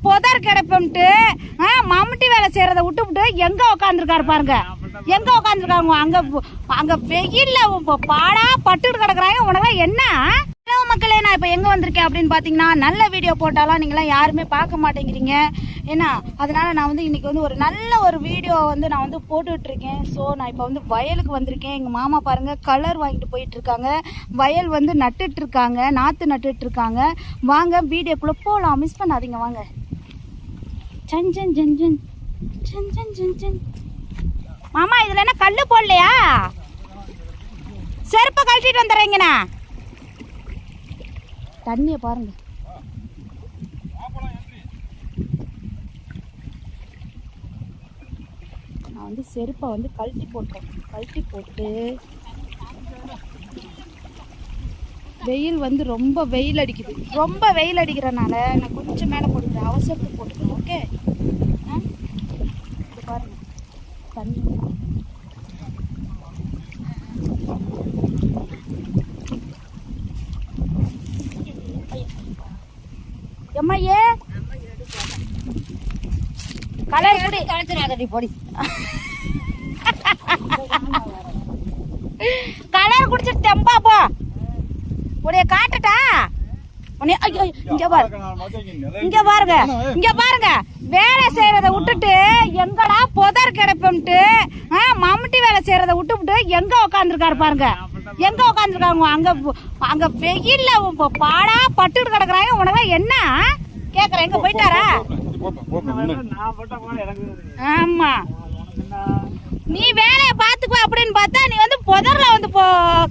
புதர் கிடப்பம்ட்டு மம்முட்டி வேலை செய்யறத விட்டுவிட்டு எங்க உட்காந்துருக்காரு பாருங்க. எங்க உட்காந்துருக்காங்க அங்க அங்க வெயில்ல பாடா பட்டுட்டு கிடக்குறாங்க. உனக்கு என்ன மக்களே, நான் இப்போ எங்கே வந்திருக்கேன் அப்படின்னு பார்த்தீங்கன்னா, நல்ல வீடியோ போட்டாலும் நீங்களாம் யாருமே பார்க்க மாட்டேங்கிறீங்க. ஏன்னா அதனால நான் வந்து இன்னைக்கு வந்து ஒரு நல்ல ஒரு வீடியோ வந்து நான் வந்து போட்டுட்ருக்கேன். ஸோ நான் இப்போ வந்து வயலுக்கு வந்திருக்கேன். எங்கள் மாமா பாருங்கள் கலர் வாங்கிட்டு போயிட்டு இருக்காங்க. வயல் வந்து நட்டுட்ருக்காங்க, நாற்று நட்டுட்ருக்காங்க. வாங்க வீடியோக்குள்ளே போகலாம், மிஸ் பண்ணாதீங்க வாங்க. சன் சன் ஜன் ஜன் சன் சன் ஜன் ஜன். மாமா இதில் என்ன கல் போடலையா? செருப்பை கழட்டிட்டு வந்துடுறீங்கண்ணா. தண்ணியை பாருங்க. நான் வந்து செருப்பை வந்து கழட்டி போட்டேன். கழட்டி போட்டு வெயில் வந்து ரொம்ப வெயில் அடிக்குது. ரொம்ப வெயில் அடிக்கிறனால நான் கொஞ்சம் மேலே போட்டுக்கிறேன், அவசரத்துக்கு போட்டுக்கிறேன். ஓகே, இது பாருங்க தண்ணி. எம்மையே கலர் குடி கலத்துறாடி பொடி. கலர் குடிச்சிட்டு தெம்பா போ. உடைய காட்டுட்டா உன்னை. இங்க பாருங்க, இங்க பாருங்க, இங்க பாருங்க. வேலை செய்யறத விட்டுட்டு எங்கடா புதர் கிடப்பம்ட்டு மம்முட்டி வேலை செய்யறத விட்டுவிட்டு எங்க உட்காந்துருக்காரு பாருங்க. எங்க உட்காந்துருக்காங்க அங்க அங்க வெயில்ல பாடா பட்டுட்டு கிடக்குறாங்க. உனக்கு என்ன கேக்குறேன், எங்க போயிட்டாரா? ஆமா, நீ வேலைய பாத்துக்குவ அப்படின்னு பார்த்தா நீ வந்து புதர்ல வந்து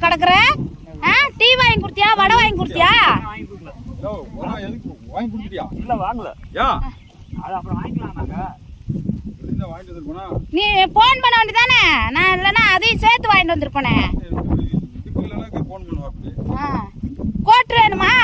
கிடக்குற. டீ வாங்கி கொடுத்தியா, வடை வாங்கி கொடுத்தியா? நீ போன் பண்ண வேண்டியதானே, நான் இல்லைன்னா அதையும் சேர்த்து வாங்கிட்டு வந்திருப்பேனே. கோட்டு வேணுமா?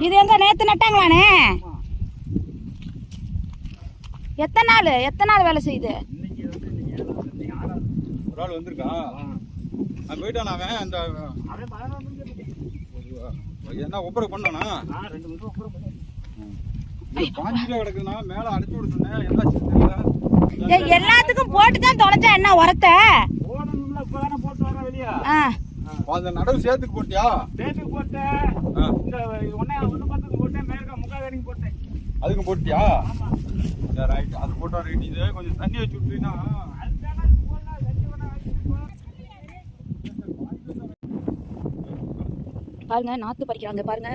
இது எங்க நேத்து நட்டாங்களானே? எத்தனை நாள் வேலை செய்யுது? ஒரு ஆள் வந்திருக்கா, போயிட்டான் அவன். அந்த என்ன ஒப்பரை பண்ணானா? பாஞ்சில கிடக்குன்னா மேல அடிச்சு விட சொன்னேன். எல்லாத்துக்கும் போட்டுதான் தொலைச்சா என்ன உரத்த அந்த நடவு சேர்த்துக்கு போட்டியா? சேர்த்துக்கு போட்டேன். அதுக்கு போட்டியா? ரைட், அது போட்டா ரைட். இது கொஞ்சம் தண்ணி வச்சு விட்டுனா பாருங்க. நாத்து பறிக்கிறாங்க பாருங்க.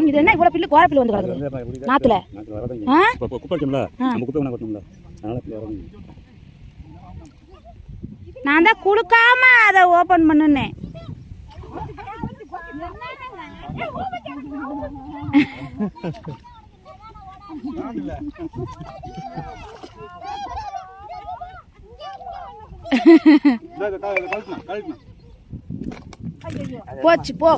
இது என்ன இவ்வளவு பில்லு, கோர பில்லு வந்து கிடக்குது நாத்துல. நான் தான் குளுக்காம அதை ஓபன் பண்ணுனேன். போச்சு போ.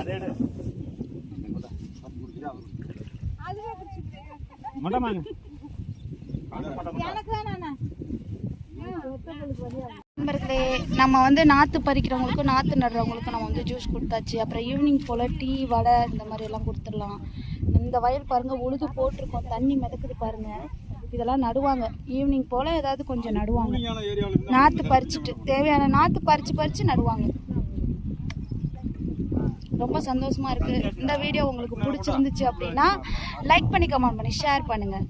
நண்பர்களே, நம்ம வந்து நாற்று பறிக்கிறவங்களுக்கும் நாற்று நடுறவங்களுக்கும் நம்ம வந்து ஜூஸ் கொடுத்தாச்சு. அப்புறம் ஈவினிங் போல் டீ, வடை இந்த மாதிரி எல்லாம் கொடுத்துடலாம். இந்த வயல் பாருங்கள் உழுது போட்டிருக்கோம், தண்ணி மிதக்குது பாருங்கள். இதெல்லாம் நடுவாங்க ஈவினிங் போல், ஏதாவது கொஞ்சம் நடுவாங்க. நாற்று பறிச்சுட்டு தேவையான நாற்று பறித்து நடுவாங்க. ரொம்ப சந்தோஷமாக இருக்குது. இந்த வீடியோ உங்களுக்கு பிடிச்சிருந்துச்சு அப்படின்னா லைக் பண்ணி, கமெண்ட் பண்ணி, ஷேர் பண்ணுங்கள்.